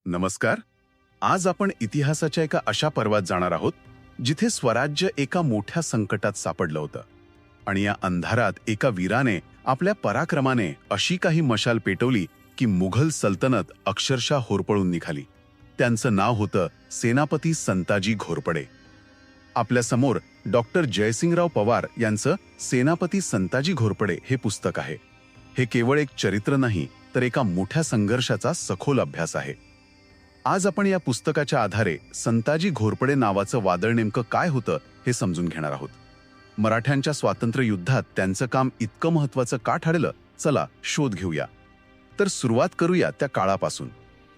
नमस्कार. आज आपण इतिहासाच्या एका अशा पर्वात जाणार आहोत जिथे स्वराज्य एका मोठ्या संकटात सापडलं होतं आणि या अंधारात एका वीराने आपल्या पराक्रमाने अशी काही मशाल पेटवली की मुघल सल्तनत अक्षरशः होरपळून निघाली. त्यांचं नाव होतं सेनापती संताजी घोरपडे. आपल्या समोर डॉक्टर जयसिंगराव पवार यांचं सेनापती संताजी घोरपडे हे पुस्तक आहे. हे केवळ एक चरित्र नाही तर एका मोठ्या संघर्षाचा सखोल अभ्यास आहे. आज आपण या पुस्तकाच्या आधारे संताजी घोरपडे नावाचं वादळ नेमकं काय होतं हे समजून घेणार आहोत. मराठ्यांच्या स्वातंत्र्य युद्धात त्यांचं काम इतकं महत्त्वाचं का ठरलं, चला शोध घेऊया. तर सुरुवात करूया त्या काळापासून.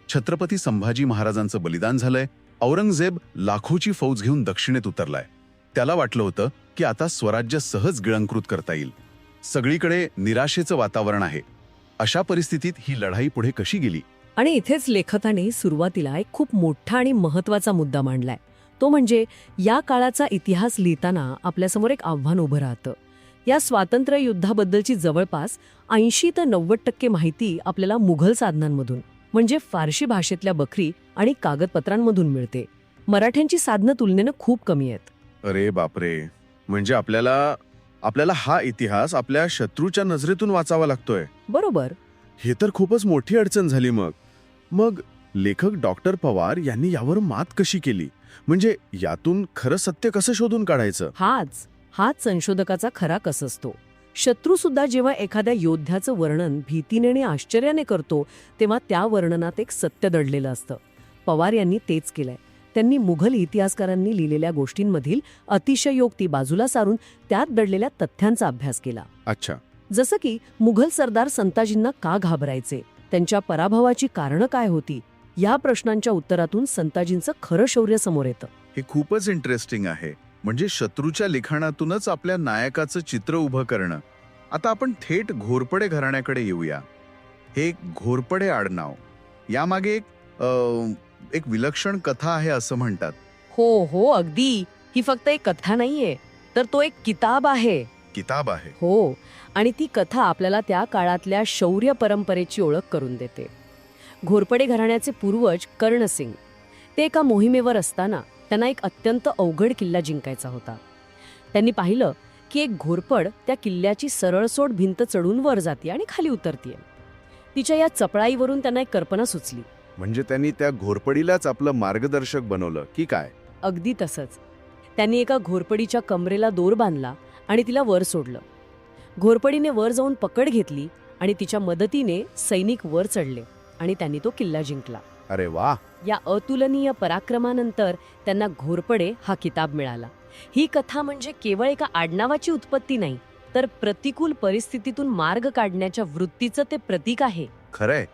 छत्रपती संभाजी महाराजांचं बलिदान झालंय. औरंगजेब लाखोची फौज घेऊन दक्षिणेत उतरलाय. त्याला वाटलं होतं की आता स्वराज्य सहज गिळंकृत करता येईल. सगळीकडे निराशेचं वातावरण आहे. अशा परिस्थितीत ही लढाई पुढे कशी गेली? आणि इथेच लेखकाने सुरुवातीला एक खूप मोठा आणि महत्त्वाचा मुद्दा मांडलाय. तो म्हणजे या काळाचा इतिहास लिहिताना आपल्यासमोर एक आव्हान उभं राहतं. या स्वातंत्र्य युद्धाबद्दलची जवळपास 80 ते 90% माहिती आपल्याला मुघल साधनांमधून म्हणजे फारशी भाषेतल्या बखरी आणि कागदपत्रांमधून मिळते. मराठ्यांची साधनं तुलनेनं खूप कमी आहेत. अरे बापरे, म्हणजे आपल्याला हा इतिहास आपल्या शत्रूच्या नजरेतून वाचावा लागतोय. बरोबर. हे तर खूपच मोठी अडचण झाली. मग लेखक डॉक्टर पवार यांनी यावर मात कशी केली? म्हणजे यातून खरं सत्य कसं शोधून काढायचं? हाच संशोधकाचा खरा कस असतो. शत्रू सुद्धा जेव्हा एखाद्या योद्ध्याचं वर्णन भीतीने आणि आश्चर्याने करतो तेव्हा त्या वर्णनात एक सत्य दडलेलं असतं. पवार यांनी तेच केलंय. त्यांनी मुघल इतिहासकारांनी लिहिलेल्या गोष्टींमधील अतिशयोक्ती बाजूला सारून त्यात दडलेल्या तथ्यांचा अभ्यास केला. अच्छा. जसं की मुघल सरदार संताजींना का घाबरायचे, त्यांच्या पराभवाची कारणं काय होती, या प्रश्नांच्या उत्तरातून संताजींचं खरं शौर्य समोर येतं. हे खूपच इंटरेस्टिंग आहे. म्हणजे शत्रूच्या लिखाणातूनच आपल्या नायकाचं चित्र उभं करणं. आता आपण थेट घोरपडे घराण्याकडे येऊया. हे घोरपडे आडनाव, यामागे एक विलक्षण कथा आहे असं म्हणतात. हो अगदी. ही फक्त एक कथा नाहीये, तर तो एक किताब आहे. किताब आहे? हो. आणि ती कथा आपल्याला त्या काळातल्या शौर्य परंपरेची ओळख करून देते. घोरपडे घराण्याचे पूर्वज कर्णसिंग, ते एका मोहिमेवर असताना त्यांना एक अत्यंत अवघड किल्ला जिंकायचा होता. त्यांनी पाहिलं की एक घोरपड त्या किल्ल्याची सरळसोट भिंत चढून वर जाते आणि खाली उतरतीये. तिच्या या चपळाईवरून त्यांना एक कल्पना सुचली. म्हणजे त्यांनी त्या घोरपडीलाच आपलं मार्गदर्शक बनवलं की काय? अगदी तसंच. त्यांनी एका घोरपडीच्या कमरेला दोर बांधला आणि तिला वर सोडलं. घोरपडीने वर जाऊन पकड घेतली आणि तिच्या मदतीने सैनिक वर चढले आणि त्यांनी तो किल्ला जिंकला. अरे वा. या अतुलनीय पराक्रमानंतर त्यांना घोरपडे हा किताब मिळाला. ही कथा म्हणजे केवळ एका आडनावाची उत्पत्ती नाही, तर प्रतिकूल परिस्थितीतून मार्ग काढण्याच्या वृत्तीचं ते प्रतीक आहे. खरंय.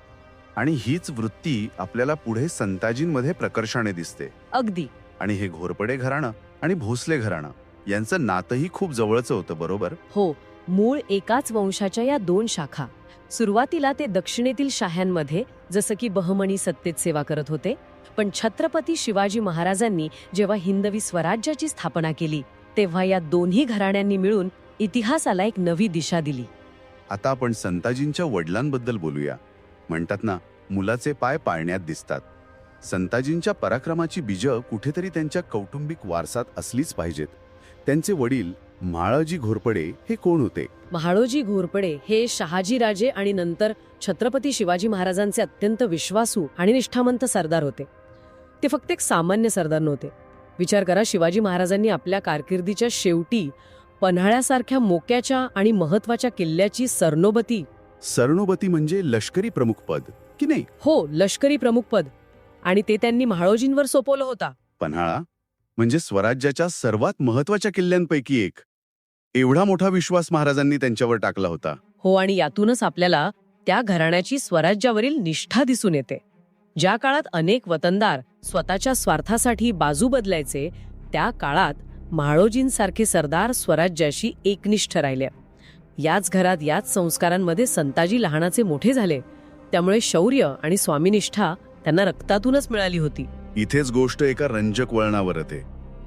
आणि हीच वृत्ती आपल्याला पुढे संताजींमध्ये प्रकर्षाने दिसते. अगदी. आणि हे घोरपडे घराणं आणि भोसले घराणं यांचं नातंही खूप जवळचं होतं, बरोबर? हो. मूळ एकाच वंशाच्या या दोन शाखा. सुरुवातीला ते दक्षिणेतील शाह्यांमध्ये जसं की बहमणी सत्तेत सेवा करत होते. पण छत्रपती शिवाजी महाराजांनी जेव्हा हिंदवी स्वराज्याची स्थापना केली तेव्हा या दोन्ही घराण्यांनी मिळून इतिहासाला एक नवी दिशा दिली. आता आपण संताजींच्या वडिलांबद्दल बोलूया. म्हणतात ना, मुलाचे पाय पाळण्यात दिसतात. संताजींच्या पराक्रमाची बीजं कुठेतरी त्यांच्या कौटुंबिक वारसात असलीच पाहिजेत. त्यांचे वडील म्हाळोजी घोरपडे हे कोण होते? म्हाळोजी घोरपडे हे शहाजीराजे आणि नंतर छत्रपती शिवाजी महाराजांचे अत्यंत विश्वासू आणि निष्ठावंत सरदार होते. ते फक्त एक सामान्य सरदार नव्हते. विचार करा, शिवाजी महाराजांनी आपल्या कारकिर्दीच्या शेवटी पन्हाळ्यासारख्या मोक्याच्या आणि महत्वाच्या किल्ल्याची सरनोबती म्हणजे लष्करी प्रमुख पद की नाही? हो, लष्करी प्रमुख पद. आणि ते त्यांनी म्हाळोजींवर सोपवलं होता. पन्हाळा म्हणजे स्वराज्याच्या सर्वात महत्वाच्या किल्ल्यांपैकी एक. एवढा मोठा विश्वास महाराजांनी त्यांच्यावर टाकला होता. हो. आणि यातूनच आपल्याला त्या घराण्याची स्वराज्यावरील निष्ठा दिसून येते. ज्या काळात अनेक वतनदार स्वतःच्या स्वार्थासाठी बाजू बदलायचे, त्या काळात म्हाळोजींसारखे सरदार स्वराज्याशी एकनिष्ठ राहिले. याच घरात, याच संस्कारांमध्ये संताजी लहानाचे मोठे झाले. त्यामुळे शौर्य आणि स्वामीनिष्ठा त्यांना रक्तातूनच मिळाली होती. इथेच गोष्ट एका रंजक वळणावर येते.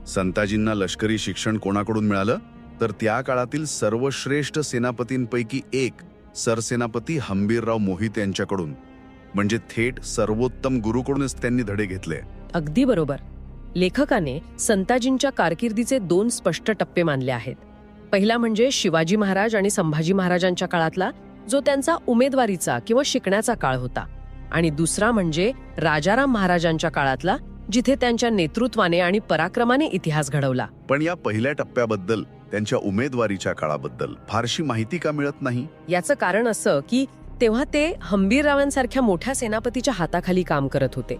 संताजींना लष्करी शिक्षण कोणाकडून मिळालं? तर त्या काळातील सर्वश्रेष्ठ सेनापतींपैकी एक सरसेनापती हंबीरराव मोहिते यांच्याकडून. म्हणजे थेट सर्वोत्तम गुरुकडूनच त्यांनी धडे घेतले. अगदी बरोबर. लेखकाने संताजींच्या कारकिर्दीचे 2 स्पष्ट टप्पे मानले आहेत. पहिला म्हणजे शिवाजी महाराज आणि संभाजी महाराजांच्या काळातला, जो त्यांचा उमेदवारीचा किंवा शिकण्याचा काळ होता, आणि दुसरा म्हणजे राजाराम महाराजांच्या काळातला, जिथे त्यांच्या नेतृत्वाने आणि पराक्रमाने इतिहास घडवला. पण या पहिल्या टप्प्याबद्दल, त्यांच्या उमेदवारीच्या काळाबद्दल फारशी माहिती का मिळत नाही? याचं कारण असं की तेव्हा ते हंबीररावांसारख्या मोठ्या सेनापतीच्या हाताखाली काम करत होते.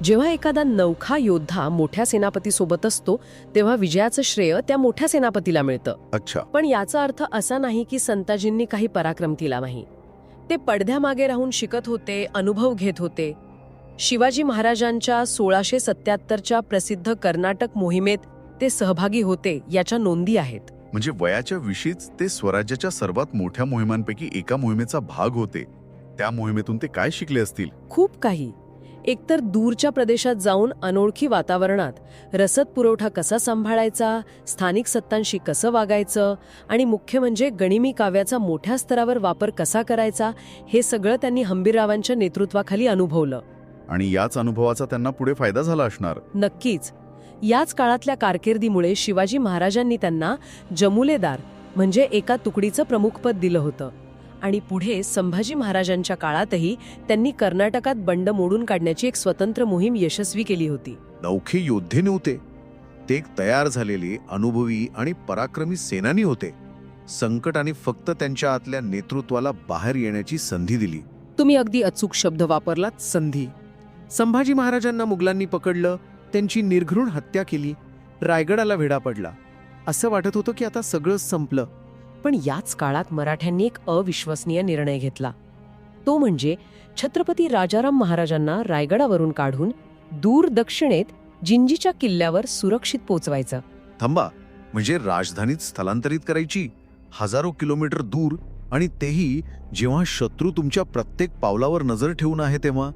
जेव्हा एखादा नवखा योद्धा मोठ्या सेनापतीसोबत असतो तेव्हा विजयाचं श्रेय त्या मोठ्या सेनापतीला मिळतं. अच्छा. पण याचा अर्थ असा नाही की संताजींनी काही पराक्रम केला नाही. ते पडद्यामागे राहून शिकत होते, अनुभव घेत होते. शिवाजी महाराजांच्या 1677च्या प्रसिद्ध कर्नाटक मोहिमेत ते सहभागी होते, याच्या नोंदी आहेत. म्हणजे वयाच्या विशीच ते स्वराज्याच्या सर्वात मोठ्या मोहिमांपैकी एका मोहिमेचा भाग होते. त्या मोहिमेतून ते काय शिकले असतील? खूप काही. एकतर दूरच्या प्रदेशात जाऊन अनोळखी वातावरणात रसद पुरवठा कसा सांभाळायचा, स्थानिक सत्तांशी कसं वागायचं, आणि मुख्य म्हणजे गनिमी काव्याचा मोठ्या स्तरावर वापर कसा करायचा, हे सगळं त्यांनी हंबीररावांच्या नेतृत्वाखाली अनुभवलं. आणि याच अनुभवाचा त्यांना पुढे फायदा झाला असणार. नक्कीच. याच काळातल्या कारकिर्दीमुळे शिवाजी महाराजांनी त्यांना जमुलेदार म्हणजे एका तुकडीचं प्रमुखपद दिलं होतं. आणि पुढे संभाजी महाराजांच्या काळातही त्यांनी कर्नाटकात बंड मोडून काढण्याची एक स्वतंत्र मोहीम यशस्वी केली होती. नौखे योद्धे नव्हते, ते एक तयार झालेले अनुभवी आणि पराक्रमी सेनानी होते. संकटाने फक्त त्यांच्या आतल्या नेतृत्वाला बाहेर येण्याची संधी दिली. तुम्ही अगदी अचूक शब्द वापरलात, संधी. संभाजी महाराजांना मुघलांनी पकडलं, त्यांची निर्घृण हत्या केली, रायगडाला वेढा पडला. असं वाटत होतं की आता सगळं संपलं. पण याच काळात मराठ्यांनी एक अविश्वसनीय निर्णय घेतला. तो म्हणजे छत्रपती राजाराम महाराजांना रायगडावरून काढून दूर दक्षिणेत जिंजीच्या किल्ल्यावर सुरक्षित पोचवायचं. थांबा, म्हणजे राजधानीत स्थलांतरित करायची, हजारो किलोमीटर दूर, आणि तेही जेव्हा शत्रू तुमच्या प्रत्येक पावलावर नजर ठेवून आहे तेव्हा?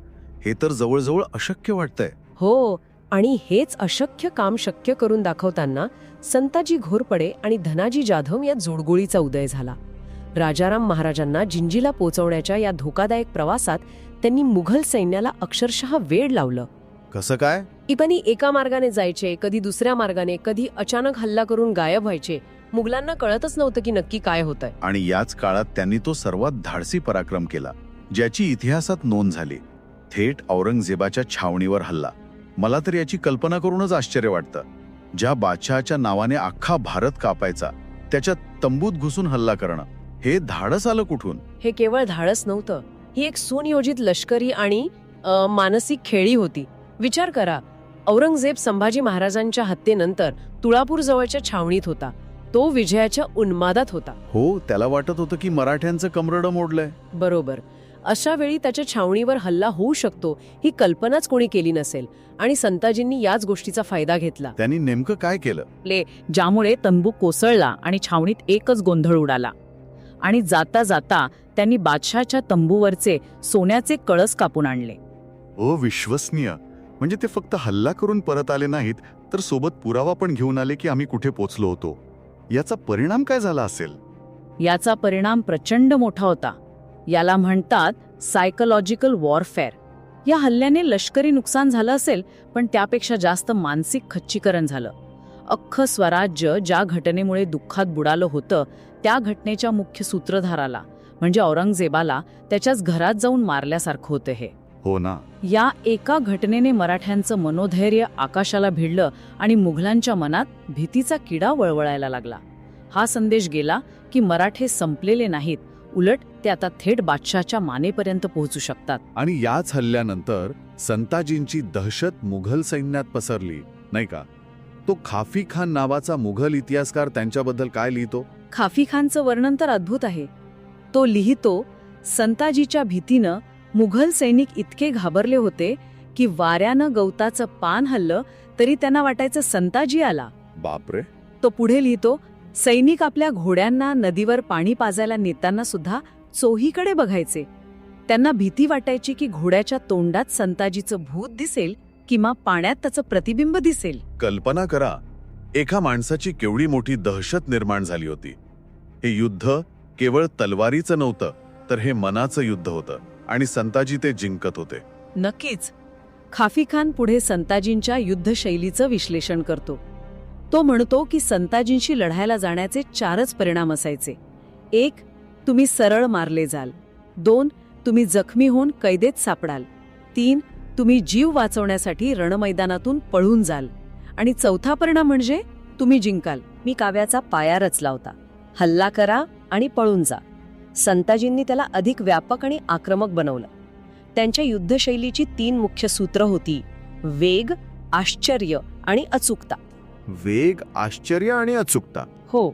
हे तर जवळजवळ अशक्य वाटतंय. हो, आणि हेच अशक्य काम शक्य करून दाखवताना संताजी घोरपडे आणि धनाजी जाधव या जोडगोळीचा उदय झाला. राजाराम महाराजांना जिंजीला पोचवण्याच्या या धोकादायक प्रवासात त्यांनी मुघल सैन्याला अक्षरशः वेड लावलं. कसं काय? इपणी एका मार्गाने जायचे, कधी दुसऱ्या मार्गाने, कधी अचानक हल्ला करून गायब व्हायचे. मुघलांना कळतच नव्हतं की नक्की काय होतंय. आणि याच काळात त्यांनी तो सर्वात धाडसी पराक्रम केला, ज्याची इतिहासात नोंद झाली. थेट औरंगजेबाच्या छावणीवर हल्ला. मला तर याची कल्पना करूनच आश्चर्य वाटतं. ज्या बादशहाच्या नावाने अख्खा भारत कापायचा, त्याच्या तंबूत घुसून हल्ला करणं, हे धाडस आलं कुठून? हे केवळ धाडस नव्हतं, ही एक सुनियोजित लष्करी आणि मानसिक खेळी होती. विचार करा, औरंगजेब संभाजी महाराजांच्या हत्येनंतर तुळापूर जवळच्या छावणीत होता. तो विजयाच्या उन्मादात होता. हो, त्याला वाटत होतं की मराठ्यांचं कमरडं मोडलंय. बरोबर. अशा वेळी त्याच्या छावणीवर हल्ला होऊ शकतो ही कल्पनाच कोणी केली नसेल, आणि संताजींनी याच गोष्टीचा फायदा घेतला. त्यांनी नेमकं काय केलं? ज्यामुळे तंबू कोसळला आणि छावणीत एकच गोंधळ उडाला. आणि जाता जाता त्यांनी बादशाहच्या तंबूवरचे सोन्याचे कळस कापून आणले. अविश्वसनीय. म्हणजे ते फक्त हल्ला करून परत आले नाहीत, तर सोबत पुरावा पण घेऊन आले की आम्ही कुठे पोचलो होतो. याचा परिणाम काय झाला असेल? याचा परिणाम प्रचंड मोठा होता. याला म्हणतात सायकोलॉजिकल वॉरफेअर. या हल्ल्याने लष्करी नुकसान झालं असेल, पण त्यापेक्षा जास्त मानसिक खच्चीकरण झालं. अख्खं स्वराज्य ज्या घटनेमुळे दुःखात बुडालं होतं, त्या घटनेच्या मुख्य सूत्रधाराला म्हणजे औरंगजेबाला त्याच्याच घरात जाऊन मारल्यासारखं होतं हे. हो ना. या एका घटनेने मराठ्यांचं मनोधैर्य आकाशाला भिडलं आणि मुघलांच्या मनात भीतीचा किडा वळवळायला लागला. हा संदेश गेला की मराठे संपलेले नाहीत, उलट ते आता थेट बादशाहच्या मानेपर्यंत पोहोचू शकतात. आणि याच हल्ल्यानंतर संताजींची दहशत मुघल सैन्यात पसरली, नाही का? तो खाफी खान नावाचा मुघल इतिहासकार त्यांच्याबद्दल काय लिहितो? खाफी खानचं वर्णन तर अद्भुत आहे. तो लिहितो, संताजीच्या भीतीनं मुघल सैनिक इतके घाबरले होते की वाऱ्यानं गवताचं पान हल्लं तरी त्यांना वाटायचं संताजी आला. बापरे. तो पुढे लिहितो, सैनिक आपल्या घोड्यांना नदीवर पाणी पाजायला नेताना सुद्धा चोहीकडे बघायचे. त्यांना भीती वाटायची की घोड्याच्या तोंडात संताजीचं भूत दिसेल किंवा पाण्यात त्याचं प्रतिबिंब दिसेल. कल्पना करा, एका माणसाची केवढी मोठी दहशत निर्माण झाली होती. हे युद्ध केवळ तलवारीचं नव्हतं, तर हे मनाचं युद्ध होतं. आणि संताजी ते जिंकत होते. नक्कीच. खाफी खान पुढे संताजींच्या युद्धशैलीचं विश्लेषण करतो. तो म्हणतो की संताजींशी लढायला जाण्याचे 4च परिणाम असायचे. 1. तुम्ही सरळ मारले जाल. 2. तुम्ही जखमी होऊन कैदेत सापडाल. 3. तुम्ही जीव वाचवण्यासाठी रणमैदानातून पळून जाल. आणि 4था परिणाम म्हणजे तुम्ही जिंकाल. मी काव्याचा पाया रचला होता. हल्ला करा आणि पळून जा. संताजींनी त्याला अधिक व्यापक आणि आक्रमक बनवलं. त्यांच्या युद्धशैलीची 3 मुख्य सूत्र होती: वेग, आश्चर्य आणि अचूकता. वेग, आश्चर्य आणि अचूकता. हो,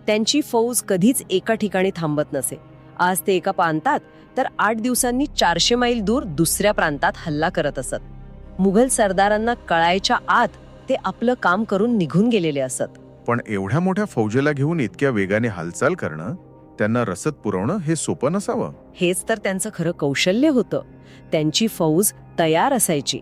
त्यांची फौज कधीच एका ठिकाणी थांबत नसे. आज ते एका प्रांतात तर 8 दिवसांनी 400 मैल दूर दुसऱ्या प्रांतात हल्ला करत असत. मुघल सरदारांना कळायच्या आत ते आपलं काम करून निघून गेलेले असत. पण एवढ्या मोठ्या फौजेला घेऊन इतक्या वेगाने हालचाल करणं, त्यांना रसद पुरवणं हे सोपं नसावं. हेच तर त्यांचं खरं कौशल्य होतं. त्यांची फौज तयार असायची.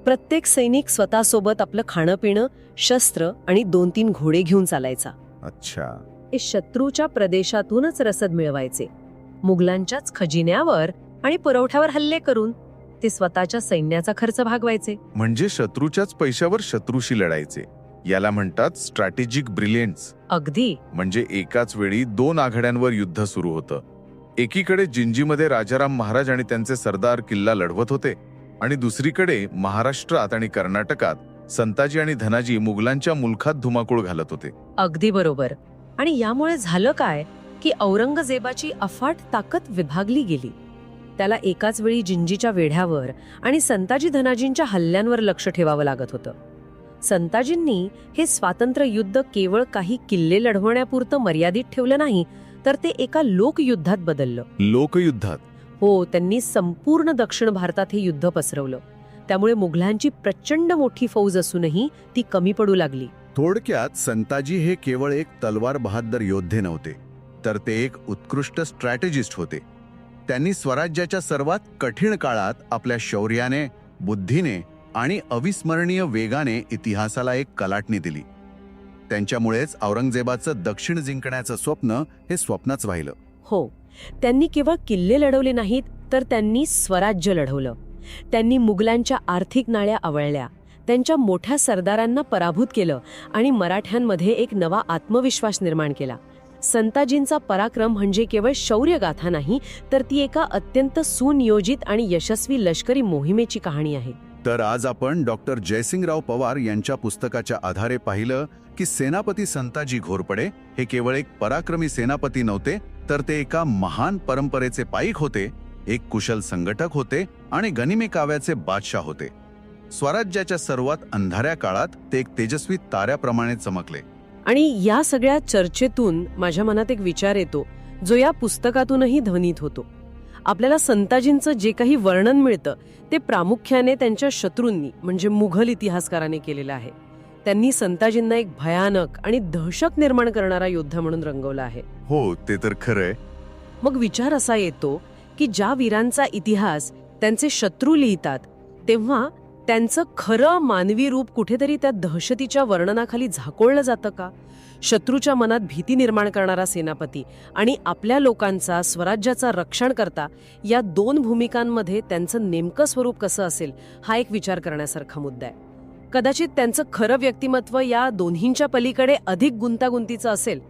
प्रत्येक सैनिक स्वतःसोबत आपलं खाणं पिणं, शस्त्र आणि 2-3 घोडे घेऊन चालायचा. अच्छा. ते शत्रूच्या प्रदेशातूनच रसद मिळवायचे. मुघलांच्याच खजिन्यावर आणि पुरवठ्यावर हल्ले करून ते स्वतःच्या सैन्याचा खर्च भागवायचे. म्हणजे शत्रूच्याच पैशावर शत्रूशी लढायचे. याला म्हणतात स्ट्रॅटेजिक ब्रिलियन्स. अगदी. म्हणजे एकाच वेळी 2 आघाड्यांवर युद्ध सुरू होतं. एकीकडे जिंजीमध्ये राजाराम महाराज आणि त्यांचे सरदार किल्ला लढवत होते, आणि दुसरीकडे महाराष्ट्रात आणि कर्नाटकात संताजी आणि धनाजी मुघलांच्या मुलखात धुमाकूळ घालत होते. अगदी बरोबर. आणि यामुळे झालं काय की औरंगजेबाची अफाट ताकद विभागली गेली. त्याला एकाच वेळी जिंजीच्या वेढ्यावर आणि संताजी धनाजींच्या हल्ल्यांवर लक्ष ठेवावं लागत होतं. संताजींनी हे स्वातंत्र्य युद्ध केवळ काही किल्ले लढवण्यापुरतं मर्यादित ठेवलं नाही, तर ते एका लोकयुद्धात बदललं. लोकयुद्धात? हो, त्यांनी संपूर्ण दक्षिण भारतात हे युद्ध पसरवलं. त्यामुळे मुघलांची प्रचंड मोठी फौज असूनही ती कमी पडू लागली. थोडक्यात संताजी हे केवळ एक तलवार बहादर योद्धे नव्हते, तर ते एक उत्कृष्ट स्ट्रॅटेजिस्ट होते. त्यांनी स्वराज्याच्या सर्वात कठीण काळात आपल्या शौर्याने, बुद्धीने आणि अविस्मरणीय वेगाने इतिहासाला एक कलाटणी दिली. त्यांच्यामुळेच औरंगजेबाचं दक्षिण जिंकण्याचं स्वप्न हे स्वप्नच राहिलं. हो, त्यांनी केवळ किल्ले लढवले नाहीत, तर त्यांनी स्वराज्य लढवलं. त्यांनी मुघलांच्या आर्थिक नाळ्या आवळल्या, त्यांच्या मोठ्या सरदारांना पराभूत केलं आणि मराठ्यांमध्ये एक नवा आत्मविश्वास निर्माण केला. संताजींचा पराक्रम म्हणजे केवळ शौर्यगाथा नाही, तर ती एका अत्यंत सुनियोजित आणि यशस्वी लष्करी मोहिमेची कहाणी आहे. तर आज आपण डॉक्टर जयसिंगराव पवार यांच्या पुस्तकाच्या आधारे पाहिलं की सेनापती संताजी घोरपडे हे केवळ एक पराक्रमी सेनापती नव्हते, तर ते एका महान परंपरेचे पाईक होते, एक कुशल संघटक होते आणि गनिमी काव्याचे बादशाह होते. स्वराज्याच्या सर्वात अंधाऱ्या काळात ते एक तेजस्वी ताऱ्याप्रमाणे चमकले. आणि या सगळ्या चर्चेतून माझ्या मनात एक विचार येतो, जो या पुस्तकातूनही ध्वनित होतो. आपल्याला संताजींचं जे काही वर्णन मिळतं ते प्रामुख्याने त्यांच्या शत्रूंनी म्हणजे मुघल इतिहासकारांनी केलेलं आहे. त्यांनी संताजींना एक भयानक आणि दहशत निर्माण करणारा योद्धा म्हणून रंगवला आहे. हो, ते तर खरंय. मग विचार असा येतो की ज्या वीरांचा इतिहास त्यांचे शत्रू लिहितात, तेव्हा त्यांचं खरं मानवी रूप कुठेतरी त्या दहशतीच्या वर्णनाखाली झाकोळलं जातं का? शत्रूच्या मनात भीती निर्माण करणारा सेनापती आणि आपल्या लोकांचा, स्वराज्याचा रक्षण करता, या 2 भूमिकांमध्ये त्यांचं नेमकं स्वरूप कसं असेल, हा एक विचार करण्यासारखा मुद्दा आहे. कदाचित त्यांचं खरं व्यक्तिमत्व या दोन्हींच्या पलीकडे अधिक गुंतागुंतीचं असेल,